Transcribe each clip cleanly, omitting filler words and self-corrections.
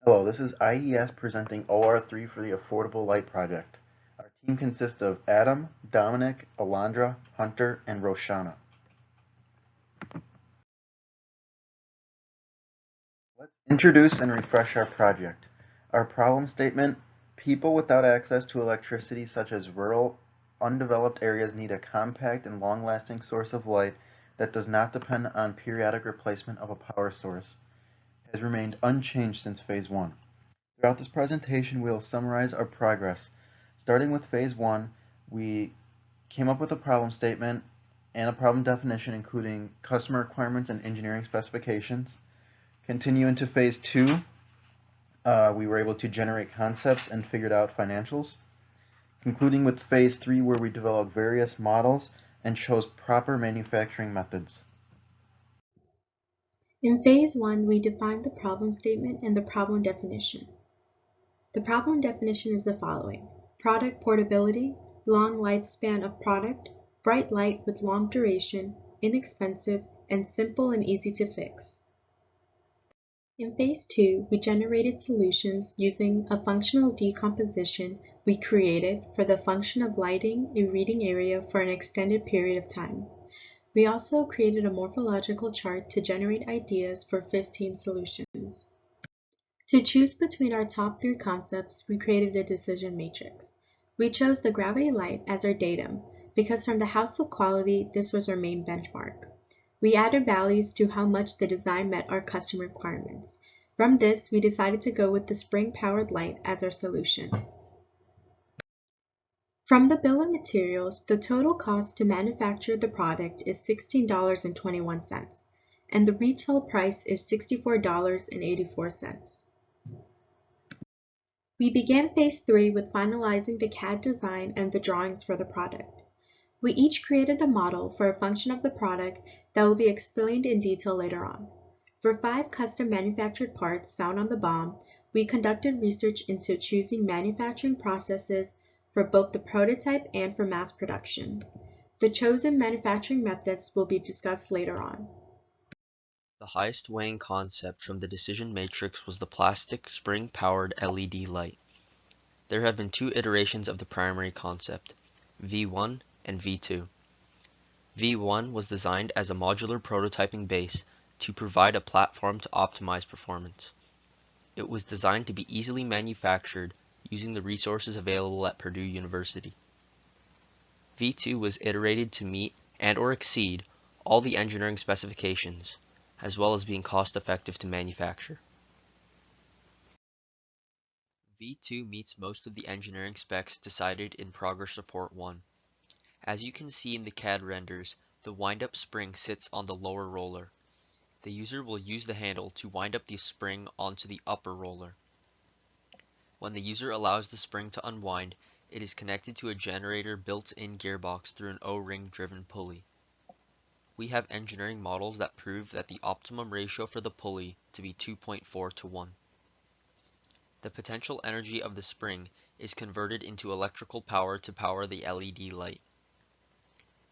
Hello, this is IES presenting OR3 for the Affordable Light Project. Our team consists of Adam, Dominic, Alondra, Hunter, and Roshana. Let's introduce and refresh our project. Our problem statement: people without access to electricity, such as rural, undeveloped areas, need a compact and long-lasting source of light that does not depend on periodic replacement of a power source. It has remained unchanged since Phase 1. Throughout this presentation, we will summarize our progress. Starting with Phase 1, we came up with a problem statement and a problem definition, including customer requirements and engineering specifications. Continue into Phase 2, we were able to generate concepts and figured out financials. Concluding with Phase 3, where we developed various models and chose proper manufacturing methods. In Phase 1, we defined the problem statement and the problem definition. The problem definition is the following: product portability, long lifespan of product, bright light with long duration, inexpensive, and simple and easy to fix. In Phase 2, we generated solutions using a functional decomposition we created for the function of lighting a reading area for an extended period of time. We also created a morphological chart to generate ideas for 15 solutions. To choose between our top 3 concepts, we created a decision matrix. We chose the gravity light as our datum because from the House of Quality, this was our main benchmark. We added values to how much the design met our customer requirements. From this, we decided to go with the spring-powered light as our solution. From the bill of materials, the total cost to manufacture the product is $16.21, and the retail price is $64.84. We began Phase 3 with finalizing the CAD design and the drawings for the product. We each created a model for a function of the product that will be explained in detail later on. For 5 custom manufactured parts found on the BOM, we conducted research into choosing manufacturing processes for both the prototype and for mass production. The chosen manufacturing methods will be discussed later on. The highest weighing concept from the decision matrix was the plastic spring-powered LED light. There have been 2 iterations of the primary concept, V1 and V2. V1 was designed as a modular prototyping base to provide a platform to optimize performance. It was designed to be easily manufactured using the resources available at Purdue University. V2 was iterated to meet and/or exceed all the engineering specifications, as well as being cost-effective to manufacture. V2 meets most of the engineering specs decided in Progress Report 1. As you can see in the CAD renders, the wind-up spring sits on the lower roller. The user will use the handle to wind up the spring onto the upper roller. When the user allows the spring to unwind, it is connected to a generator built-in gearbox through an O-ring driven pulley. We have engineering models that prove that the optimum ratio for the pulley to be 2.4 to 1. The potential energy of the spring is converted into electrical power to power the LED light.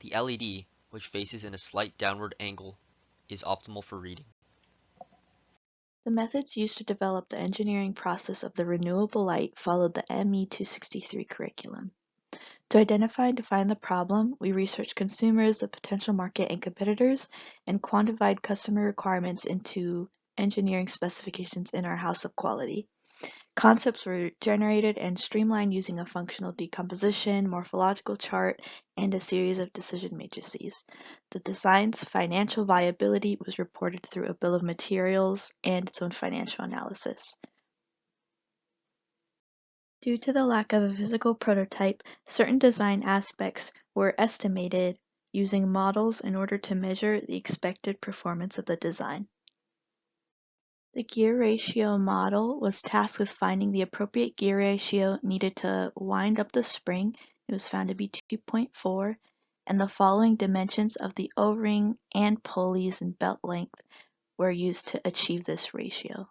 The LED, which faces in a slight downward angle, is optimal for reading. The methods used to develop the engineering process of the renewable light followed the ME263 curriculum. To identify and define the problem, we researched consumers, the potential market and competitors, and quantified customer requirements into engineering specifications in our House of Quality. Concepts were generated and streamlined using a functional decomposition, morphological chart, and a series of decision matrices. The design's financial viability was reported through a bill of materials and its own financial analysis. Due to the lack of a physical prototype, certain design aspects were estimated using models in order to measure the expected performance of the design. The gear ratio model was tasked with finding the appropriate gear ratio needed to wind up the spring. It was found to be 2.4, and the following dimensions of the O-ring and pulleys and belt length were used to achieve this ratio.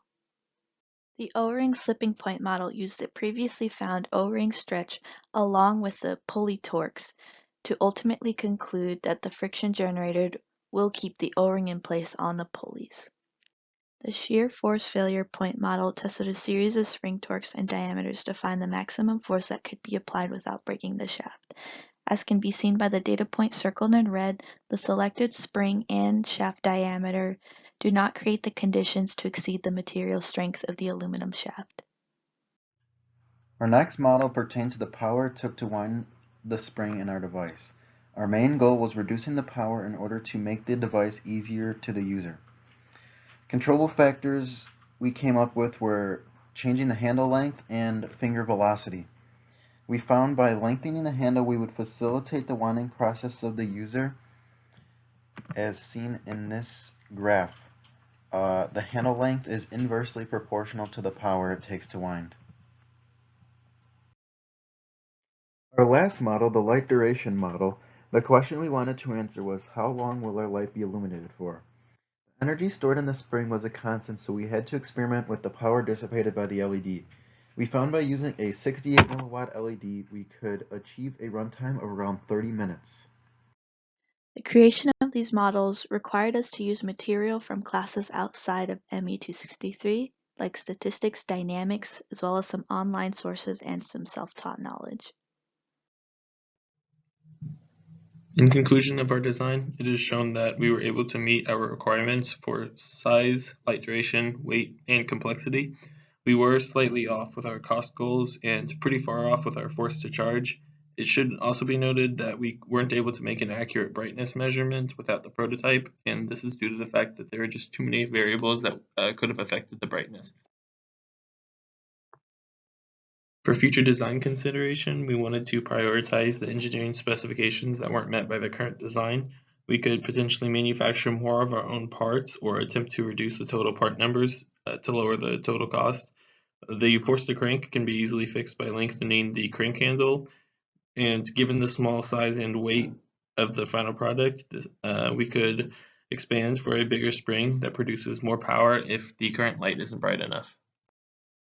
The O-ring slipping point model used the previously found O-ring stretch along with the pulley torques to ultimately conclude that the friction generated will keep the O-ring in place on the pulleys. The shear force failure point model tested a series of spring torques and diameters to find the maximum force that could be applied without breaking the shaft. As can be seen by the data point circled in red, the selected spring and shaft diameter do not create the conditions to exceed the material strength of the aluminum shaft. Our next model pertained to the power it took to wind the spring in our device. Our main goal was reducing the power in order to make the device easier to the user. Controllable factors we came up with were changing the handle length and finger velocity. We found by lengthening the handle we would facilitate the winding process of the user, as seen in this graph. The handle length is inversely proportional to the power it takes to wind. Our last model, the light duration model, the question we wanted to answer was how long will our light be illuminated for? The energy stored in the spring was a constant, so we had to experiment with the power dissipated by the LED. We found by using a 68 milliwatt LED we could achieve a runtime of around 30 minutes. The creation of these models required us to use material from classes outside of ME263, like statistics, dynamics, as well as some online sources and some self-taught knowledge. In conclusion of our design, it is shown that we were able to meet our requirements for size, light duration, weight, and complexity. We were slightly off with our cost goals and pretty far off with our force to charge. It should also be noted that we weren't able to make an accurate brightness measurement without the prototype, and this is due to the fact that there are just too many variables that could have affected the brightness. For future design consideration, we wanted to prioritize the engineering specifications that weren't met by the current design. We could potentially manufacture more of our own parts or attempt to reduce the total part numbers to lower the total cost. The force to crank can be easily fixed by lengthening the crank handle, and given the small size and weight of the final product, we could expand for a bigger spring that produces more power if the current light isn't bright enough.